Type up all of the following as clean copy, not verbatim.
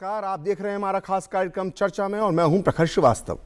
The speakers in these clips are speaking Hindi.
नमस्कार, आप देख रहे हैं हमारा खास कार्यक्रम चर्चा में और मैं हूं प्रखर श्रीवास्तव।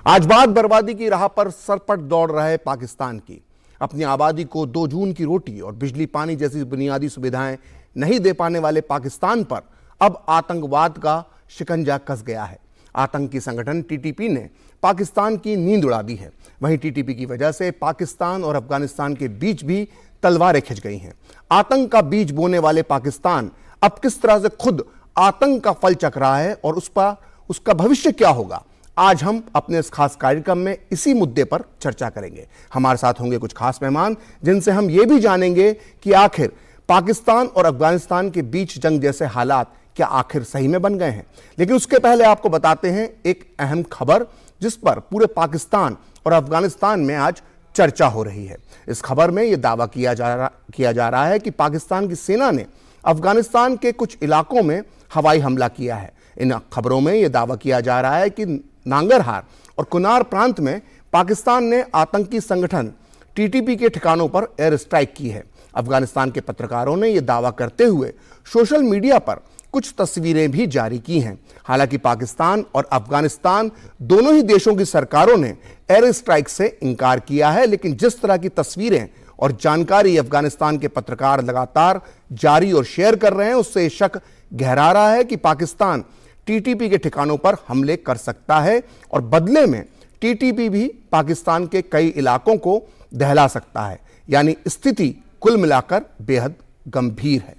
आज बात बर्बादी की राह पर सरपट दौड़ रहे पाकिस्तान की। अपनी आबादी को 2 जून की रोटी और बिजली पानी जैसी बुनियादी सुविधाएं नहीं दे पाने वाले पाकिस्तान पर अब आतंकवाद का शिकंजा कस गया है। आतंकी संगठन टीटीपी ने पाकिस्तान की नींद उड़ा दी है। वहीं टीटीपी की वजह से पाकिस्तान और अफगानिस्तान के बीच भी तलवारें खिंच गई हैं। आतंक का बीज बोने वाले पाकिस्तान अब किस तरह से खुद आतंक का फल चख रहा है और उसका भविष्य क्या होगा, आज हम अपने इस खास कार्यक्रम में इसी मुद्दे पर चर्चा करेंगे। हमारे साथ होंगे कुछ खास मेहमान जिनसे हम ये भी जानेंगे कि आखिर पाकिस्तान और अफगानिस्तान के बीच जंग जैसे हालात क्या आखिर सही में बन गए हैं। लेकिन उसके पहले आपको बताते हैं एक अहम खबर जिस पर पूरे पाकिस्तान और अफगानिस्तान में आज चर्चा हो रही है। इस खबर में यह दावा किया जा रहा है कि पाकिस्तान की सेना ने अफगानिस्तान के कुछ इलाकों में हवाई हमला किया है। इन खबरों में यह दावा किया जा रहा है कि नांगरहार और कुनार प्रांत में पाकिस्तान ने आतंकी संगठन टीटीपी के ठिकानों पर एयर स्ट्राइक की है। अफगानिस्तान के पत्रकारों ने यह दावा करते हुए सोशल मीडिया पर कुछ तस्वीरें भी जारी की हैं। हालांकि पाकिस्तान और अफगानिस्तान दोनों ही देशों की सरकारों ने एयर स्ट्राइक से इनकार किया है, लेकिन जिस तरह की तस्वीरें और जानकारी अफगानिस्तान के पत्रकार लगातार जारी और शेयर कर रहे हैं, उससे शक गहरा रहा है कि पाकिस्तान टीटीपी के ठिकानों पर हमले कर सकता है और बदले में टीटीपी भी पाकिस्तान के कई इलाकों को दहला सकता है। यानी स्थिति कुल मिलाकर बेहद गंभीर है।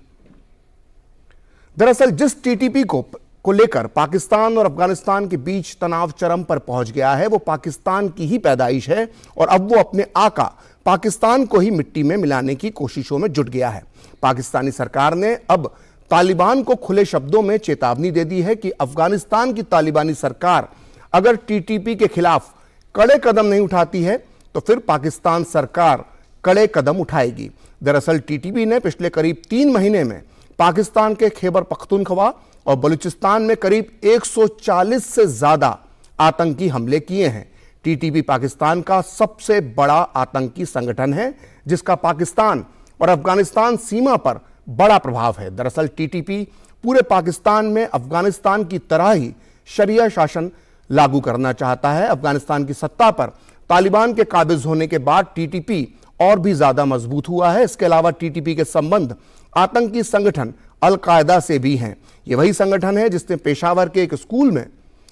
दरअसल जिस टीटीपी को लेकर पाकिस्तान और अफगानिस्तान के बीच तनाव चरम पर पहुंच गया है, वो पाकिस्तान की ही पैदाइश है और अब वो अपने आका पाकिस्तान को ही मिट्टी में मिलाने की कोशिशों में जुट गया है। पाकिस्तानी सरकार ने अब तालिबान को खुले शब्दों में चेतावनी दे दी है कि अफगानिस्तान की तालिबानी सरकार अगर टीटीपी के खिलाफ कड़े कदम नहीं उठाती है तो फिर पाकिस्तान सरकार कड़े कदम उठाएगी। दरअसल टीटीपी ने पिछले करीब 3 महीने में पाकिस्तान के खैबर पख्तूनख्वा और बलूचिस्तान में करीब 140 से ज्यादा आतंकी हमले किए हैं। टीटीपी पाकिस्तान का सबसे बड़ा आतंकी संगठन है जिसका पाकिस्तान और अफगानिस्तान सीमा पर बड़ा प्रभाव है। दरअसल टीटीपी पूरे पाकिस्तान में अफगानिस्तान की तरह ही शरिया शासन लागू करना चाहता है। अफगानिस्तान की सत्ता पर तालिबान के काबिज होने के बाद टीटीपी और भी ज्यादा मजबूत हुआ है। इसके अलावा टीटीपी के संबंध आतंकी संगठन अल-कायदा से भी हैं। यह वही संगठन है जिसने पेशावर के एक स्कूल में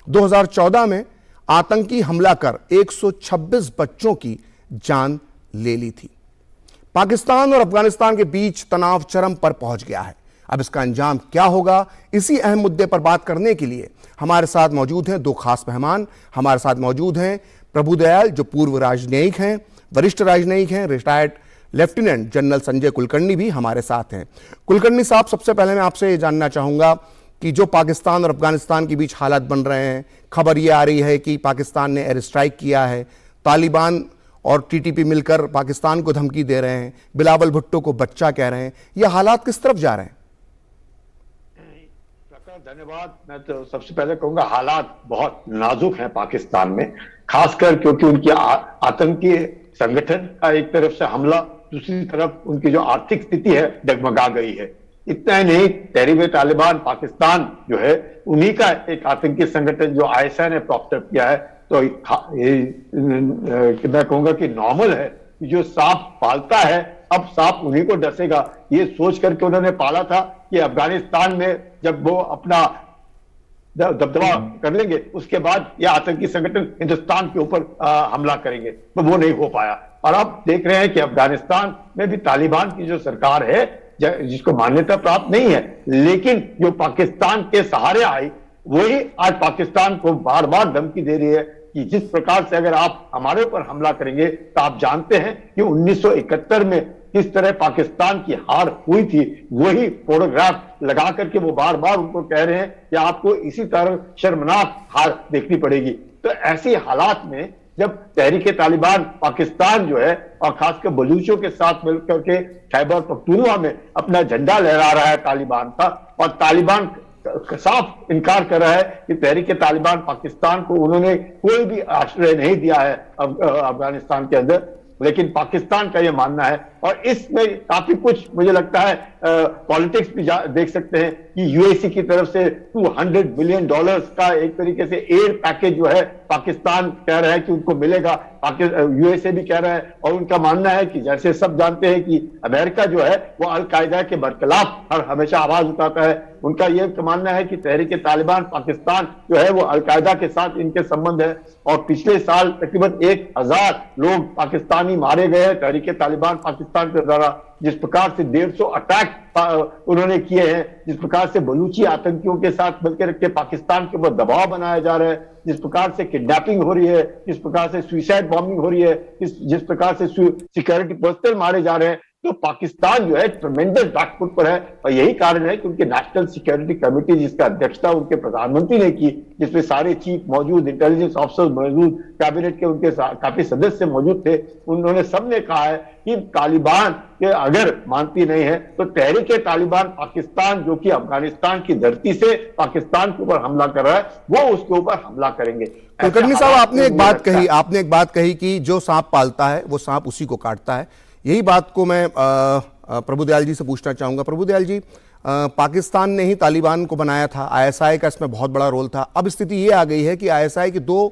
2014 में आतंकी हमला कर 126 बच्चों की जान ले ली थी। पाकिस्तान और अफगानिस्तान के बीच तनाव चरम पर पहुंच गया है। अब इसका अंजाम क्या होगा, इसी अहम मुद्दे पर बात करने के लिए हमारे साथ मौजूद हैं 2 खास मेहमान। हमारे साथ मौजूद हैं प्रभुदयाल, जो पूर्व राजनयिक हैं, वरिष्ठ राजनयिक हैं। Retired lieutenant general Sanjay Kulkarni भी हमारे साथ हैं। कुलकर्णी साहब, सबसे पहले मैं आपसे ये जानना चाहूंगा कि जो पाकिस्तान और अफगानिस्तान के बीच हालात बन रहे हैं, खबर ये आ रही है कि पाकिस्तान ने एयर स्ट्राइक किया है, तालिबान और टीटीपी मिलकर पाकिस्तान को धमकी दे रहे हैं, बिलावल भुट्टो को बच्चा कह रहे हैं, ये हालात किस तरफ जा रहे हैं? धन्यवाद। मैं तो सबसे पहले कहूंगा हालात बहुत नाजुक हैं पाकिस्तान में, खासकर क्योंकि उनकी आतंकी संगठन का एक तरफ से हमला, दूसरी तरफ उनकी जो आर्थिक स्थिति है डगमगा गई है। इतना ही नहीं, तहरीक-ए-तालिबान पाकिस्तान जो है उन्हीं का एक आतंकी संगठन जो आईएसआई ने प्रॉपअप किया है। तो मैं कहूंगा कि नॉर्मल है कि जो सांप पालता है अब सांप उन्हीं को डसेगा, ये सोच करके उन्होंने पाला था कि अफगानिस्तान में जब वो अपना दबदबा कर लेंगे उसके बाद यह आतंकी संगठन हिंदुस्तान के ऊपर हमला करेंगे, तो वो नहीं हो पाया। और अब देख रहे हैं कि अफगानिस्तान में भी तालिबान की जो सरकार है जिसको मान्यता प्राप्त नहीं है, लेकिन जो पाकिस्तान के सहारे आई, वही आज पाकिस्तान को बार बार धमकी दे रही है कि जिस प्रकार से अगर आप हमारे ऊपर हमला करेंगे तो आप जानते हैं कि 1971 में किस तरह पाकिस्तान की हार हुई थी। वही फोटोग्राफ लगा करके वो बार बार उनको कह रहे हैं कि आपको इसी तरह शर्मनाक हार देखनी पड़ेगी। तो ऐसी हालात में जब तहरीक-ए-तालिबान पाकिस्तान जो है और खासकर बलूचों के साथ मिलकर के खैबर पख्तूनख्वा में अपना झंडा लहरा रहा है तालिबान का, और तालिबान साफ इनकार कर रहा है कि तहरीक-ए-तालिबान पाकिस्तान को उन्होंने कोई भी आश्रय नहीं दिया है अफगानिस्तान के अंदर। लेकिन पाकिस्तान का यह मानना है और इसमें काफी कुछ मुझे लगता है पॉलिटिक्स भी देख सकते हैं कि यूएसी की तरफ से $200 बिलियन का एक तरीके से एड पैकेज जो है पाकिस्तान कह रहा है कि उनको मिलेगा। यूएसए भी कह रहा है और उनका मानना है कि जैसे सब जानते हैं कि अमेरिका जो है वो अलकायदा के बरखिलाफ हमेशा आवाज उठाता है। उनका यह मानना है कि तहरीक तालिबान पाकिस्तान जो है वो अलकायदा के साथ इनके संबंध है और पिछले साल तकरीबन 1000 लोग पाकिस्तानी मारे गए हैं तहरीक तालिबान पाकिस्तान के द्वारा। जिस प्रकार से 150 अटैक उन्होंने किए हैं, जिस प्रकार से बलूची आतंकियों के साथ मिलकर के पाकिस्तान के ऊपर दबाव बनाया जा रहा है, जिस प्रकार से किडनैपिंग हो रही है, जिस प्रकार से सुसाइड बॉम्बिंग हो रही है, जिस प्रकार से सिक्योरिटी पर्सनल मारे जा रहे हैं, तो पाकिस्तान जो है ट्रेमेंडस बैकफुट पर है। और यही कारण है कि उनके नेशनल सिक्योरिटी कमेटी जिसका अध्यक्षता उनके प्रधानमंत्री ने की, जिसमें सारे चीफ मौजूद, इंटेलिजेंस ऑफिसर्स मौजूद, कैबिनेट के उनके काफी सदस्य मौजूद थे, उन्होंने सबने कहा है कि तालिबान के अगर मानती नहीं है तो तहरीक तालिबान पाकिस्तान जो कि अफगानिस्तान की धरती से पाकिस्तान के ऊपर हमला कर रहा है वो उसके ऊपर हमला करेंगे। कुलकर्णी साहब, आपने एक बात कही कि जो सांप पालता है वो सांप उसी को काटता है। यही बात को मैं प्रभुदयाल जी से पूछना चाहूंगा। प्रभुदयाल जी, पाकिस्तान ने ही तालिबान को बनाया था, आईएसआई का इसमें बहुत बड़ा रोल था। अब स्थिति ये आ गई है कि आईएसआई के 2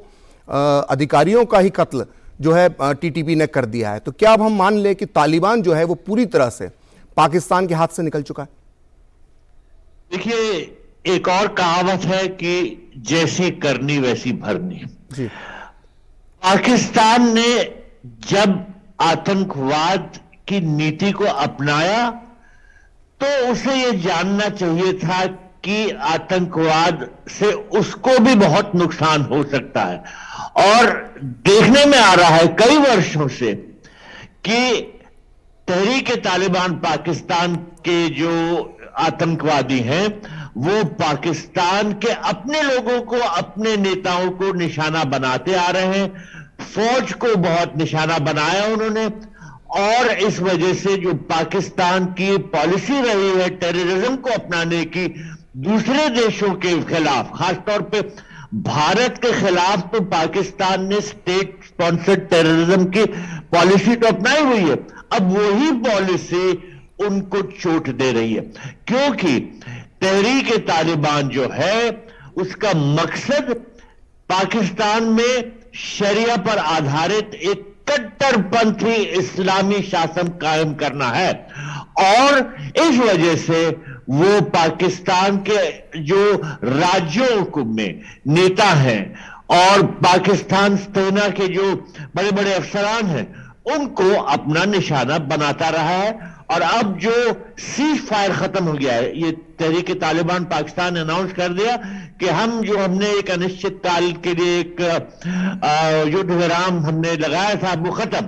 अधिकारियों का ही कत्ल जो है टीटीपी ने कर दिया है। तो क्या अब हम मान लें कि तालिबान जो है वो पूरी तरह से पाकिस्तान के हाथ से निकल चुका है? देखिए, एक और कहावत है कि जैसी करनी वैसी भरनी जी। पाकिस्तान ने जब आतंकवाद की नीति को अपनाया तो उसे यह जानना चाहिए था कि आतंकवाद से उसको भी बहुत नुकसान हो सकता है। और देखने में आ रहा है कई वर्षों से कि तहरीक तालिबान पाकिस्तान के जो आतंकवादी हैं वो पाकिस्तान के अपने लोगों को, अपने नेताओं को निशाना बनाते आ रहे हैं। फौज को बहुत निशाना बनाया उन्होंने और इस वजह से जो पाकिस्तान की पॉलिसी रही है टेररिज्म को अपनाने की दूसरे देशों के खिलाफ, खासतौर पे भारत के खिलाफ, तो पाकिस्तान ने स्टेट स्पॉन्सर्ड टेररिज्म की पॉलिसी तो अपनाई हुई है। अब वही पॉलिसी उनको चोट दे रही है क्योंकि तहरीक तालिबान जो है उसका मकसद पाकिस्तान में शरिया पर आधारित एक कट्टरपंथी इस्लामी शासन कायम करना है और इस वजह से वो पाकिस्तान के जो राज्यों में नेता हैं और पाकिस्तान सेना के जो बड़े बड़े अफसरान हैं उनको अपना निशाना बनाता रहा है। और अब जो सीज फायर खत्म हो गया है, ये तहरीक तालिबान पाकिस्तान ने अनाउंस कर दिया कि हमने एक अनिश्चित काल के लिए एक युद्ध विराम हमने लगाया था, वो खत्म।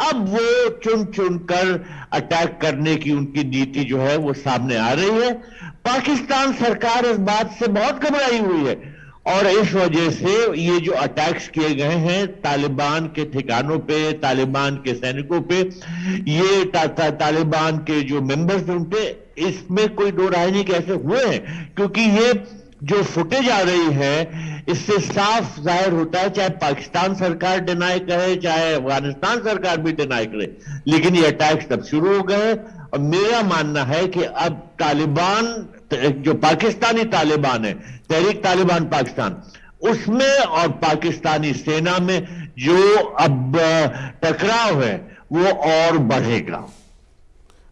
अब वो चुन चुन कर अटैक करने की उनकी नीति जो है वो सामने आ रही है। पाकिस्तान सरकार इस बात से बहुत घबराई हुई है और इस वजह से ये जो अटैक्स किए गए हैं तालिबान के ठिकानों पे, तालिबान के सैनिकों पे, ये तालिबान के जो मेंबर्स उन पे, इसमें कोई दो राय नहीं कैसे हुए हैं क्योंकि ये जो फुटेज आ रही है इससे साफ जाहिर होता है, चाहे पाकिस्तान सरकार डिनाई करे चाहे अफगानिस्तान सरकार भी डिनाई करे, लेकिन ये अटैक्स तब शुरू हो गए। और मेरा मानना है कि अब तालिबान जो पाकिस्तानी तालिबान है, तहरीक तालिबान पाकिस्तान, उसमें और पाकिस्तानी सेना में जो अब टकराव है वो और बढ़ेगा।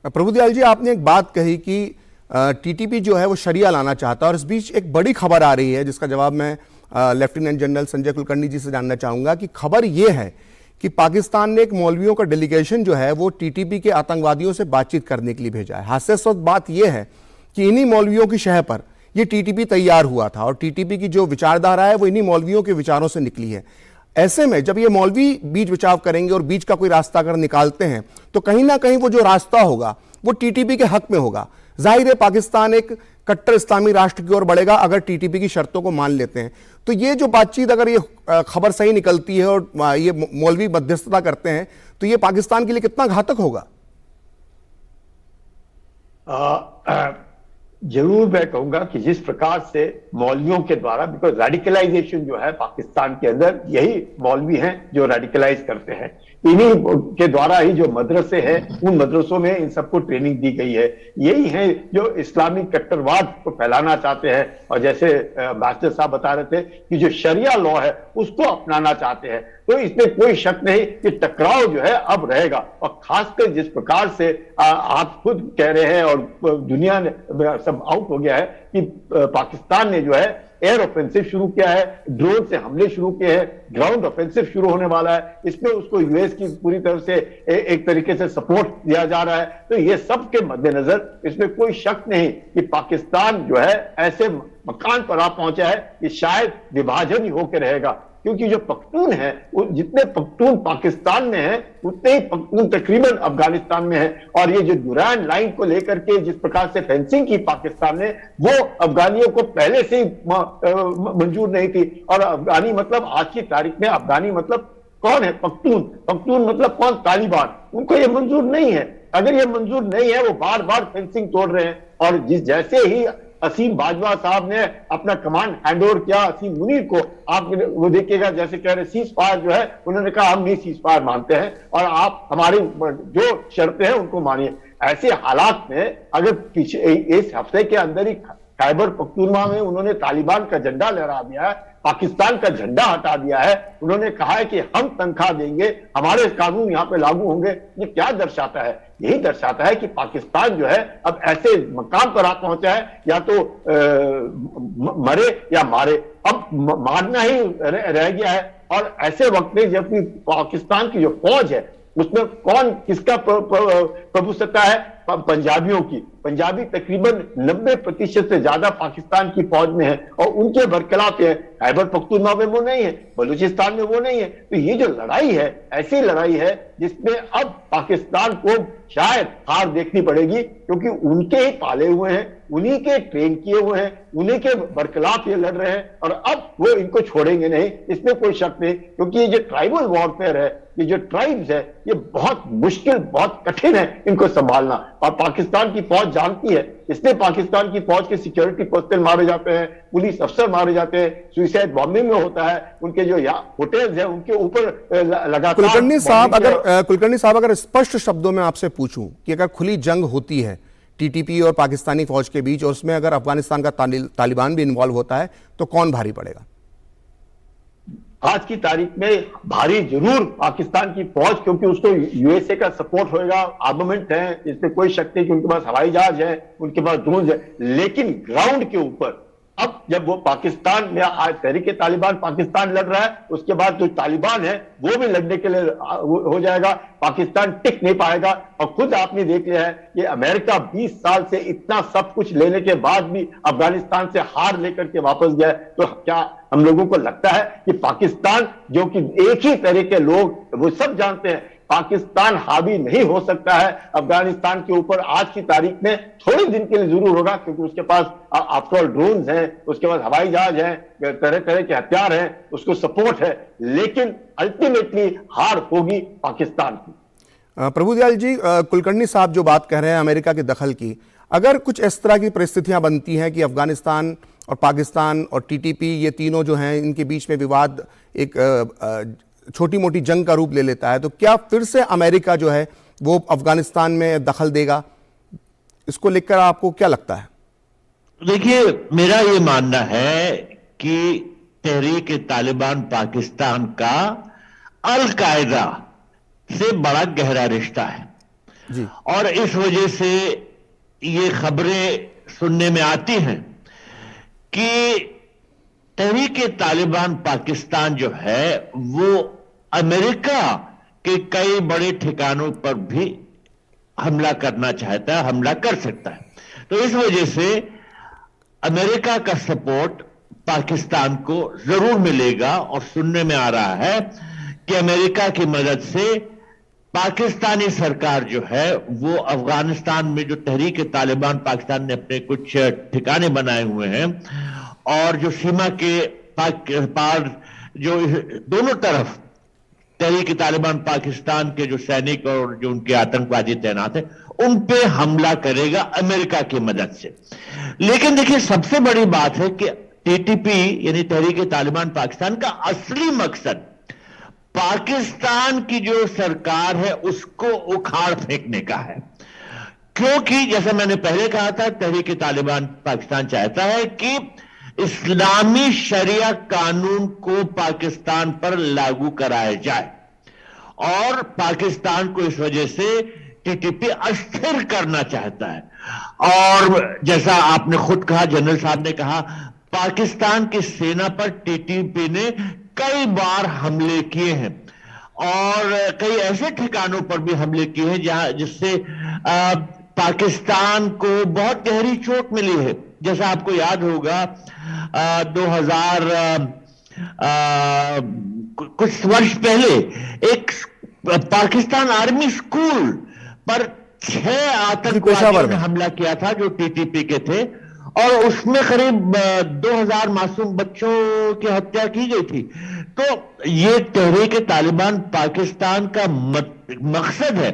प्रभुदयाल जी, आपने एक बात कही कि टीटीपी जो है वो शरिया लाना चाहता है और इस बीच एक बड़ी खबर आ रही है जिसका जवाब मैं लेफ्टिनेंट जनरल संजय कुलकर्णी जी से जानना चाहूंगा कि खबर यह है कि पाकिस्तान ने एक मौलवियों का डेलीगेशन जो है वो टीटीपी के आतंकवादियों से बातचीत करने के लिए भेजा है। हास्यास्पद बात यह है कि इन्हीं मौलवियों की शह पर यह टीटीपी तैयार हुआ था और टीटीपी की जो विचारधारा है वो इन्हीं मौलवियों के विचारों से निकली है। ऐसे में जब ये मौलवी बीच बचाव करेंगे और बीच का कोई रास्ता अगर निकालते हैं तो कहीं ना कहीं वो जो रास्ता होगा वो टीटीपी के हक में होगा। जाहिर है पाकिस्तान एक कट्टर इस्लामी राष्ट्र की ओर बढ़ेगा अगर टीटीपी की शर्तों को मान लेते हैं। तो ये जो बातचीत, अगर ये खबर सही निकलती है और ये मौलवी मध्यस्थता करते हैं तो ये पाकिस्तान के लिए कितना घातक होगा? जरूर मैं कहूंगा कि जिस प्रकार से मौलवियों के द्वारा, बिकॉज रेडिकलाइजेशन जो है पाकिस्तान के अंदर, यही मौलवी हैं जो रेडिकलाइज करते हैं। इन्हीं के द्वारा ही जो मदरसे हैं उन मदरसों में इन सबको ट्रेनिंग दी गई है। यही है जो इस्लामिक कट्टरवाद को फैलाना चाहते हैं, और जैसे मास्टर साहब बता रहे थे कि जो शरिया लॉ है उसको अपनाना चाहते हैं। तो इसमें कोई शक नहीं कि टकराव जो है अब रहेगा, और खासकर जिस प्रकार से आप खुद कह रहे हैं और दुनिया ने सब आउट हो गया है कि पाकिस्तान ने जो है एयर ऑफेंसिव शुरू किया है, ड्रोन से हमले शुरू किए हैं, ग्राउंड ऑफेंसिव शुरू होने वाला है, इसमें उसको यूएस की पूरी तरह से एक तरीके से सपोर्ट दिया जा रहा है। तो ये सब के मद्देनजर इसमें कोई शक नहीं कि पाकिस्तान जो है ऐसे मकान पर आ पहुंचा है कि शायद विभाजन ही होकर रहेगा, क्योंकि जो पख्तून है, जितने पख्तून पाकिस्तान में हैं उतने ही पख्तून तकरीबन अफगानिस्तान में है। और ये जो दुरान लाइन को लेकर के जिस प्रकार से फेंसिंग की पाकिस्तान ने, वो अफगानियों को पहले से ही मंजूर नहीं थी। और अफगानी मतलब आज की तारीख में अफगानी मतलब कौन है? पख्तून। पख्तून मतलब कौन? तालिबान। उनको ये मंजूर नहीं है। अगर ये मंजूर नहीं है, वो बार बार फेंसिंग तोड़ रहे हैं। और जैसे ही असीम बाजवा साहब ने अपना कमांड हैंड ओवर किया असीम मुनीर को, आप वो देखिएगा जैसे कह रहे सीज फायर जो है, उन्होंने कहा हम नहीं सीज फायर मानते हैं और आप हमारी जो शर्तें हैं उनको मानिए। ऐसे हालात में अगर पीछे इस हफ्ते के अंदर ही खैबर पख्तूनख्वा में उन्होंने तालिबान का झंडा लहरा दिया है, पाकिस्तान का झंडा हटा दिया है, उन्होंने कहा है कि हम तनख्वाह देंगे, हमारे कानून यहां पे लागू होंगे। ये क्या दर्शाता है? यही दर्शाता है कि पाकिस्तान जो है अब ऐसे मकाम पर आ पहुंचा है, या तो मरे या मारे। अब मारना ही रह गया है। और ऐसे वक्त में जबकि पाकिस्तान की जो फौज है उसमें कौन किसका प्रभुसत्ता है? पंजाबियों की। पंजाबी तकरीबन 90% से ज्यादा पाकिस्तान की फौज में है और उनके बरखिलाफ है। खैबर पख्तूनख्वा में वो नहीं है, बलूचिस्तान में वो नहीं है। तो ये जो लड़ाई है ऐसी लड़ाई है जिसमें अब पाकिस्तान को शायद हार देखनी पड़ेगी, क्योंकि उनके ही पाले हुए हैं, उन्हीं के ट्रेन किए हुए हैं, उन्हीं के बरखिलाफ ये लड़ रहे हैं और अब वो इनको छोड़ेंगे नहीं, इसमें कोई शक नहीं। क्योंकि ये जो ट्राइबल वॉरफेयर है, ये जो ट्राइब्स है, ये बहुत मुश्किल, बहुत कठिन है इनको संभालना। और पाकिस्तान की फौज जानती है, इसलिए पाकिस्तान की फौज के सिक्योरिटी पर्सनल मारे जाते हैं, पुलिस अफसर मारे जाते हैं, सुसाइड बॉम्बिंग में होता है, उनके जो होटल्स हैं उनके ऊपर लगातार। कुलकर्णी साहब अगर स्पष्ट शब्दों में आपसे पूछूं कि अगर खुली जंग होती है टीटीपी और पाकिस्तानी फौज के बीच और उसमें अगर अफगानिस्तान का तालिबान भी इन्वॉल्व होता है तो कौन भारी पड़ेगा? आज की तारीख में भारी जरूर पाकिस्तान की फौज, क्योंकि उसको यूएसए का सपोर्ट होगा, आर्मामेंट है, इसमें कोई शक नहीं कि उनके पास हवाई जहाज है, उनके पास ड्रोन है। लेकिन ग्राउंड के ऊपर अब जब वो पाकिस्तान में आज तहरीक तालिबान पाकिस्तान लड़ रहा है, उसके बाद जो तालिबान है वो भी लड़ने के लिए हो जाएगा, पाकिस्तान टिक नहीं पाएगा। और खुद आपने देख लिया है कि अमेरिका 20 साल से इतना सब कुछ लेने के बाद भी अफगानिस्तान से हार लेकर के वापस गया। तो क्या हम लोगों को लगता है कि पाकिस्तान, जो कि एक ही तरह के लोग, वो सब जानते हैं पाकिस्तान हावी नहीं हो सकता है अफगानिस्तान के ऊपर आज की तारीख में, थोड़े दिन के लिए जरूर होगा, क्योंकि उसके पास आफ्टरऑल ड्रोन्स हैं, उसके पास हवाई जहाज हैं, तरह तरह के हथियार हैं, उसको सपोर्ट है, लेकिन अल्टीमेटली हार होगी पाकिस्तान की। प्रभुदयाल जी, कुलकर्णी साहब जो बात कह रहे हैं अमेरिका के दखल की, अगर कुछ इस तरह की परिस्थितियां बनती हैं कि अफगानिस्तान और पाकिस्तान और टीटीपी ये तीनों जो हैं इनके बीच में विवाद एक छोटी मोटी जंग का रूप ले लेता है, तो क्या फिर से अमेरिका जो है वो अफगानिस्तान में दखल देगा? इसको लेकर आपको क्या लगता है? देखिए, मेरा ये मानना है कि तहरीक तालिबान पाकिस्तान का अल कायदा से बड़ा गहरा रिश्ता है जी। और इस वजह से ये खबरें सुनने में आती हैं कि तहरीक तालिबान पाकिस्तान जो है वो अमेरिका के कई बड़े ठिकानों पर भी हमला करना चाहता है, हमला कर सकता है। तो इस वजह से अमेरिका का सपोर्ट पाकिस्तान को जरूर मिलेगा और सुनने में आ रहा है कि अमेरिका की मदद से पाकिस्तानी सरकार जो है वो अफगानिस्तान में जो तहरीक तालिबान पाकिस्तान ने अपने कुछ ठिकाने बनाए हुए हैं और जो सीमा के पार जो दोनों तरफ तहरीक तालिबान पाकिस्तान के जो सैनिक और जो उनके आतंकवादी तैनात हैं उन पे हमला करेगा अमेरिका की मदद से। लेकिन देखिए, सबसे बड़ी बात है कि टीटीपी यानी तहरीक तालिबान पाकिस्तान का असली मकसद पाकिस्तान की जो सरकार है उसको उखाड़ फेंकने का है, क्योंकि जैसा मैंने पहले कहा था, तहरीक तालिबान पाकिस्तान चाहता है कि इस्लामी शरिया कानून को पाकिस्तान पर लागू कराया जाए और पाकिस्तान को इस वजह से टीटीपी अस्थिर करना चाहता है। और जैसा आपने खुद कहा, जनरल साहब ने कहा, पाकिस्तान की सेना पर टीटीपी ने कई बार हमले किए हैं और कई ऐसे ठिकानों पर भी हमले किए हैं जहां जिससे पाकिस्तान को बहुत गहरी चोट मिली है। जैसा आपको याद होगा 2000 कुछ वर्ष पहले एक पाकिस्तान आर्मी स्कूल पर 6 आतंकवादियों ने हमला किया था जो टीटीपी के थे और उसमें करीब 2000 मासूम बच्चों की हत्या की गई थी। तो ये तहरीक तालिबान पाकिस्तान का मकसद है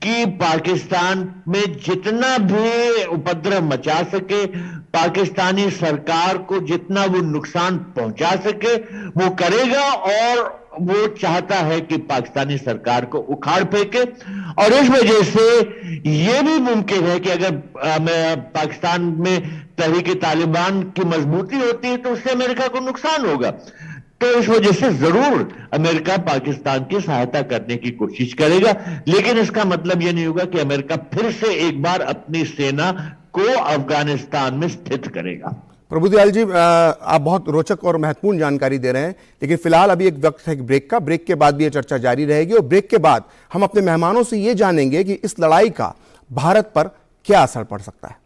कि पाकिस्तान में जितना भी उपद्रव मचा सके, पाकिस्तानी सरकार को जितना वो नुकसान पहुंचा सके वो करेगा और वो चाहता है कि पाकिस्तानी सरकार को उखाड़ फेंके। और इस वजह से यह भी मुमकिन है कि अगर पाकिस्तान में तहरीक तालिबान की मजबूती होती है तो उससे अमेरिका को नुकसान होगा। तो इस वजह से जरूर अमेरिका पाकिस्तान की सहायता करने की कोशिश करेगा, लेकिन इसका मतलब यह नहीं होगा कि अमेरिका फिर से एक बार अपनी सेना को अफगानिस्तान में स्थित करेगा। प्रभुदयाल जी, आप बहुत रोचक और महत्वपूर्ण जानकारी दे रहे हैं, लेकिन फिलहाल अभी एक वक्त है ब्रेक का। ब्रेक के बाद भी ये चर्चा जारी रहेगी और ब्रेक के बाद हम अपने मेहमानों से ये जानेंगे कि इस लड़ाई का भारत पर क्या असर पड़ सकता है।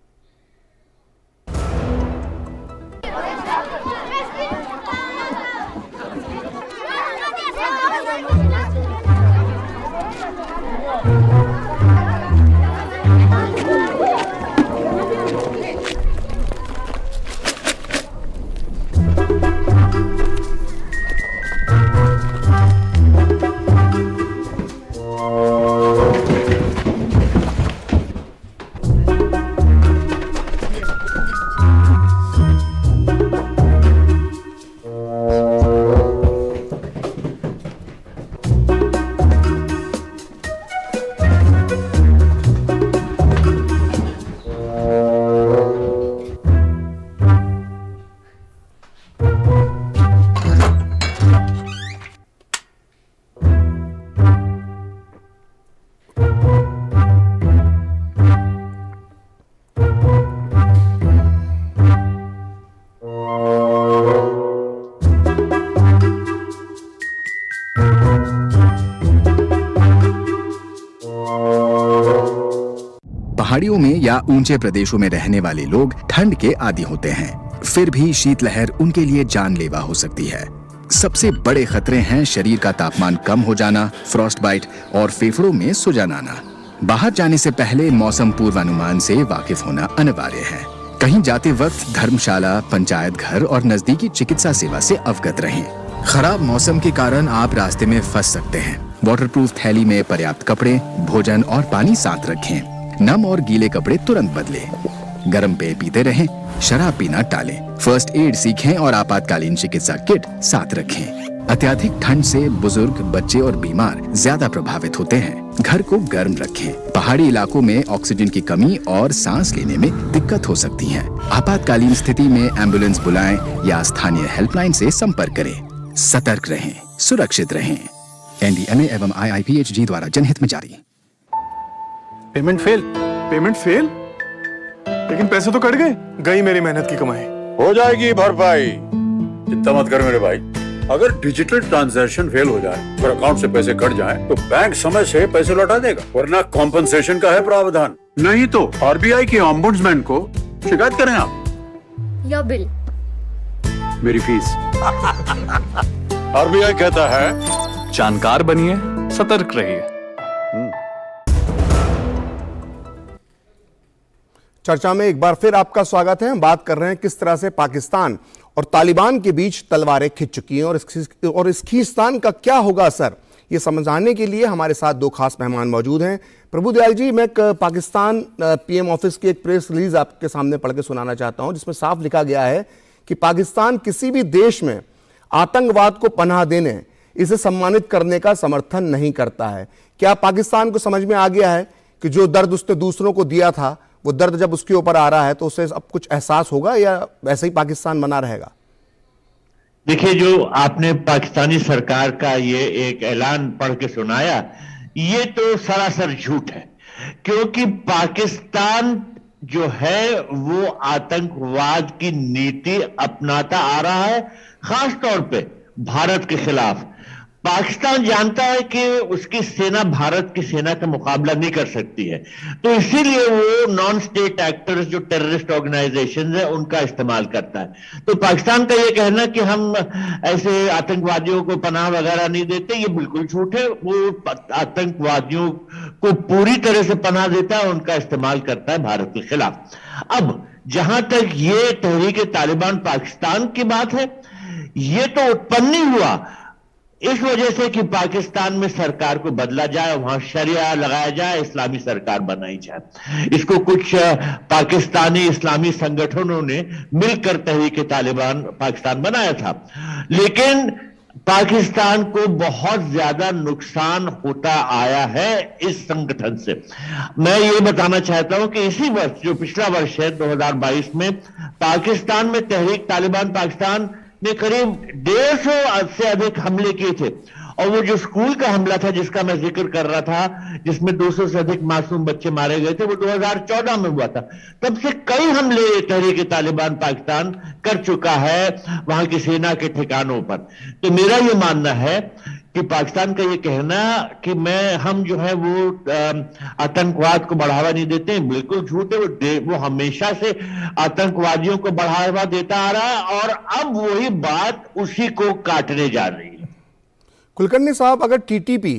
पहाड़ियों में या ऊंचे प्रदेशों में रहने वाले लोग ठंड के आदी होते हैं, फिर भी शीतलहर उनके लिए जानलेवा हो सकती है। सबसे बड़े खतरे हैं शरीर का तापमान कम हो जाना, फ्रॉस्ट बाइट और फेफड़ों में सुजन आना। बाहर जाने से पहले मौसम पूर्वानुमान से वाकिफ होना अनिवार्य है। कहीं जाते वक्त धर्मशाला, पंचायत घर और नजदीकी चिकित्सा सेवा से अवगत रहें। खराब मौसम के कारण आप रास्ते में फंस सकते हैं। वाटरप्रूफ थैली में पर्याप्त कपड़े, भोजन और पानी साथ रखें। नम और गीले कपड़े तुरंत बदलें। गर्म पेय पीते रहें, शराब पीना टालें। फर्स्ट एड सीखें और आपातकालीन चिकित्सा किट साथ रखें। अत्यधिक ठंड से बुजुर्ग, बच्चे और बीमार ज्यादा प्रभावित होते हैं। घर को गर्म रखें। पहाड़ी इलाकों में ऑक्सीजन की कमी और सांस लेने में दिक्कत हो सकती है। आपातकालीन स्थिति में एम्बुलेंस बुलाएं या स्थानीय हेल्पलाइन से संपर्क करें। सतर्क रहें, सुरक्षित रहें। NDMA एवं IIPHG द्वारा जनहित में जारी। Payment fail? लेकिन पैसे तो कट गए। गई मेरी मेहनत की कमाई। हो जाएगी भरपाई, चिंता मत कर मेरे भाई। अगर डिजिटल ट्रांजैक्शन फेल हो जाए और अकाउंट से पैसे कट जाएं, तो बैंक समय से पैसे लौटा देगा, वरना कॉम्पनसेशन का है प्रावधान। नहीं तो RBI के ओम्बुड्समैन को शिकायत करें आप। योर बिल, मेरी फीस। RBI कहता है जानकार बनिए, सतर्क रहिए। चर्चा में एक बार फिर आपका स्वागत है। हम बात कर रहे हैं किस तरह से पाकिस्तान और तालिबान के बीच तलवारें खिंच चुकी हैं और इस खींचतान का क्या होगा असर, ये समझाने के लिए हमारे साथ दो खास मेहमान मौजूद हैं। प्रभुदयाल जी, मैं पाकिस्तान PM ऑफिस की एक प्रेस रिलीज आपके सामने पढ़ के सुनाना चाहता हूं, जिसमें साफ लिखा गया है कि पाकिस्तान किसी भी देश में आतंकवाद को पनाह देने इसे सम्मानित करने का समर्थन नहीं करता है। क्या पाकिस्तान को समझ में आ गया है कि जो दर्द उसने दूसरों को दिया था वो दर्द जब उसके ऊपर आ रहा है तो उसे अब कुछ एहसास होगा, या वैसे ही पाकिस्तान बना रहेगा? देखिए, जो आपने पाकिस्तानी सरकार का ये एक ऐलान पढ़ के सुनाया, ये तो सरासर झूठ है, क्योंकि पाकिस्तान जो है वो आतंकवाद की नीति अपनाता आ रहा है, खास तौर पे भारत के खिलाफ। पाकिस्तान जानता है कि उसकी सेना भारत की सेना का मुकाबला नहीं कर सकती है, तो इसीलिए वो नॉन स्टेट एक्टर्स जो टेररिस्ट ऑर्गेनाइजेशन है उनका इस्तेमाल करता है। तो पाकिस्तान का ये कहना कि हम ऐसे आतंकवादियों को पनाह वगैरह नहीं देते, ये बिल्कुल झूठ है। वो आतंकवादियों को पूरी तरह से पनाह देता है, उनका इस्तेमाल करता है भारत के खिलाफ। अब जहां तक ये तहरीक तालिबान पाकिस्तान की बात है, ये तो उत्पन्न नहीं हुआ इस वजह से कि पाकिस्तान में सरकार को बदला जाए, वहां शरिया लगाया जाए, इस्लामी सरकार बनाई जाए। इसको कुछ पाकिस्तानी इस्लामी संगठनों ने मिलकर तहरीक तालिबान पाकिस्तान बनाया था, लेकिन पाकिस्तान को बहुत ज्यादा नुकसान होता आया है इस संगठन से। मैं ये बताना चाहता हूं कि इसी वर्ष, जो पिछला वर्ष है 2022 में, पाकिस्तान में तहरीक तालिबान पाकिस्तान ने करीब 150 से अधिक हमले किए थे। और वो जो स्कूल का हमला था जिसका मैं जिक्र कर रहा था, जिसमें 200 से अधिक मासूम बच्चे मारे गए थे, वो 2014 में हुआ था। तब से कई हमले तहरीक तालिबान पाकिस्तान कर चुका है वहां की सेना के ठिकानों पर। तो मेरा ये मानना है कि पाकिस्तान का ये कहना कि हम जो है वो आतंकवाद को बढ़ावा नहीं देते हैं, बिल्कुल झूठ है। वो हमेशा से आतंकवादियों को बढ़ावा देता आ रहा है और अब वही बात उसी को काटने जा रही है। कुलकर्णी साहब, अगर टीटीपी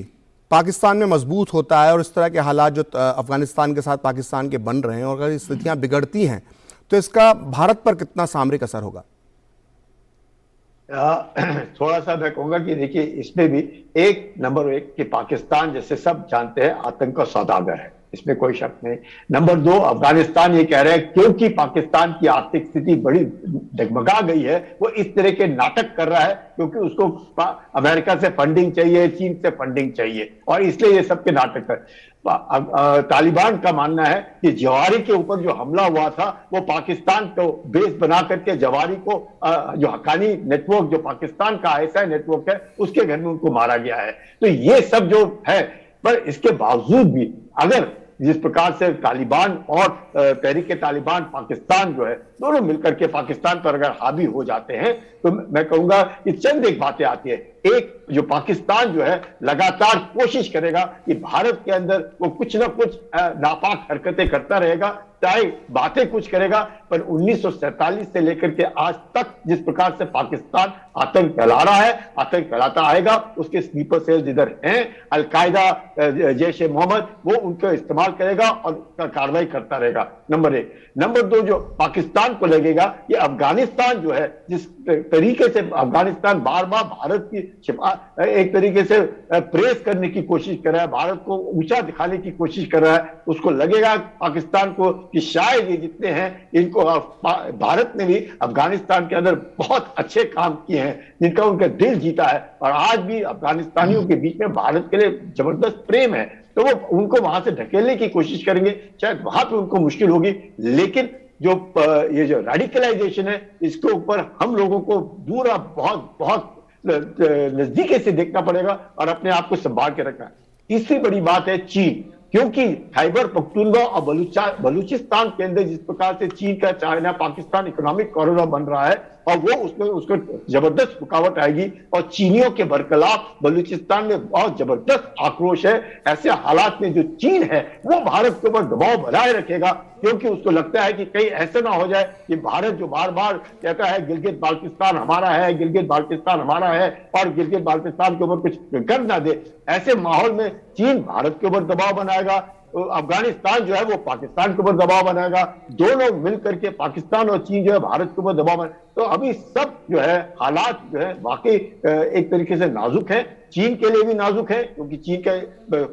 पाकिस्तान में मजबूत होता है और इस तरह के हालात जो अफगानिस्तान के साथ पाकिस्तान के बन रहे हैं, और अगर स्थितियां बिगड़ती हैं, तो इसका भारत पर कितना सामरिक असर होगा? थोड़ा सा मैं कहूंगा कि देखिए, इसमें भी नंबर एक कि पाकिस्तान, जैसे सब जानते हैं, आतंक का सौदागर है, इसमें कोई शक नहीं। नंबर दो, अफगानिस्तान ये कह रहे हैं क्योंकि पाकिस्तान की आर्थिक स्थिति बड़ी डगमगा गई है, वो इस तरह के नाटक कर रहा है क्योंकि उसको अमेरिका से फंडिंग चाहिए, चीन से फंडिंग चाहिए, और इसलिए ये सबके नाटक कर। तालिबान का मानना है कि जवारी के ऊपर जो हमला हुआ था वो पाकिस्तान को बेस बना करके जवारी को, जो हक्कानी नेटवर्क जो पाकिस्तान का ISI नेटवर्क है, उसके घर में उनको मारा गया है। तो ये सब जो है, पर इसके बावजूद भी अगर जिस प्रकार से तालिबान और तहरीक तालिबान पाकिस्तान जो है, दोनों मिलकर के पाकिस्तान पर अगर हावी हो जाते हैं, तो मैं कहूंगा कि चंद एक बातें आती है। एक, जो पाकिस्तान जो है लगातार कोशिश करेगा कि भारत के अंदर वो कुछ ना कुछ नापाक हरकतें करता रहेगा, चाहे बातें कुछ करेगा, पर 1947 से लेकर के आज तक जिस प्रकार से पाकिस्तान आतंक फैला रहा है, आतंक फैलाता आएगा, उसके स्लीपर सेल्स इधर हैं, अलकायदा, जैश ए मोहम्मद, वो उनको इस्तेमाल करेगा और कार्रवाई करता रहेगा। नंबर एक। नंबर दो, जो पाकिस्तान को लगेगा कि अफगानिस्तान जो है, जिस तरीके से अफगानिस्तान बार बार भारत की एक तरीके से प्रेस करने की कोशिश कर रहा है, भारत को ऊंचा दिखाने की कोशिश कर रहा है, उसको लगेगा पाकिस्तान को कि शायद ये जितने हैं, इनको भारत ने भी अफगानिस्तान के अंदर बहुत अच्छे काम किए हैं, जिनका उनका दिल जीता है, और आज भी अफगानिस्तानियों के बीच में भारत के लिए जबरदस्त प्रेम है, तो वो उनको वहां से ढकेलने की कोशिश करेंगे। शायद वहां पे उनको मुश्किल होगी, लेकिन जो ये जो रेडिकलाइजेशन है, इसके ऊपर हम लोगों को पूरा बहुत बहुत नजदीकी से देखना पड़ेगा और अपने आप को संभाल के रखना। तीसरी बड़ी बात है चीन, क्योंकि खैबर पख्तूनख्वा और बलूचिस्तान के अंदर जिस प्रकार से चीन का चाइना पाकिस्तान इकोनॉमिक कॉरिडोर बन रहा है, और वो उसमें उसको जबरदस्त रुकावट आएगी, और चीनियों के बरखिलाफ बलूचिस्तान में बहुत जबरदस्त आक्रोश है। ऐसे हालात में जो चीन है वो भारत के ऊपर दबाव बनाए रखेगा, क्योंकि उसको लगता है कि कहीं ऐसा ना हो जाए कि भारत जो बार बार कहता है गिलगित बाल्टिस्तान हमारा है, गिलगित बाल्टिस्तान हमारा है, और गिलगित बाल्टिस्तान के ऊपर कुछ कर ना दे, ऐसे माहौल में चीन भारत के ऊपर दबाव बनाएगा, अफगानिस्तान जो है वो पाकिस्तान के ऊपर दबाव बनाएगा, दोनों मिलकर के पाकिस्तान और चीन जो है भारत के ऊपर दबाव बनाए। तो अभी सब जो है हालात जो है वाकई एक तरीके से नाजुक है, चीन के लिए भी नाजुक है, क्योंकि चीन का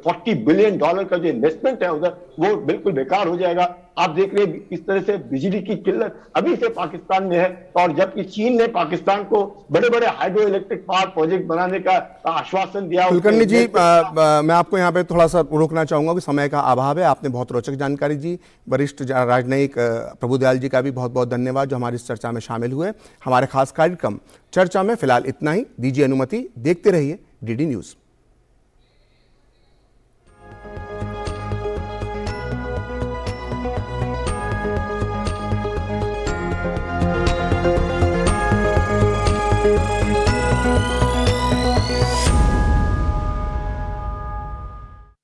$40 बिलियन का जो इन्वेस्टमेंट है उधर, वो बिल्कुल बेकार हो जाएगा। आप देख रहे हैं किस तरह से बिजली की किल्लत अभी से पाकिस्तान में है, और जबकि चीन ने पाकिस्तान को बड़े बड़े हाइड्रो इलेक्ट्रिक पावर प्रोजेक्ट बनाने का आश्वासन दिया। कुलकर्णी जी, मैं आपको यहाँ पे थोड़ा सा रोकना चाहूंगा कि समय का अभाव है। आपने बहुत रोचक जानकारी दी। वरिष्ठ राजनयिक प्रभुदयाल जी का भी बहुत बहुत धन्यवाद जो हमारी इस चर्चा में शामिल हुए। हमारे खास कार्यक्रम चर्चा में फिलहाल इतना ही। दीजिए अनुमति, देखते रहिए डीडी न्यूज।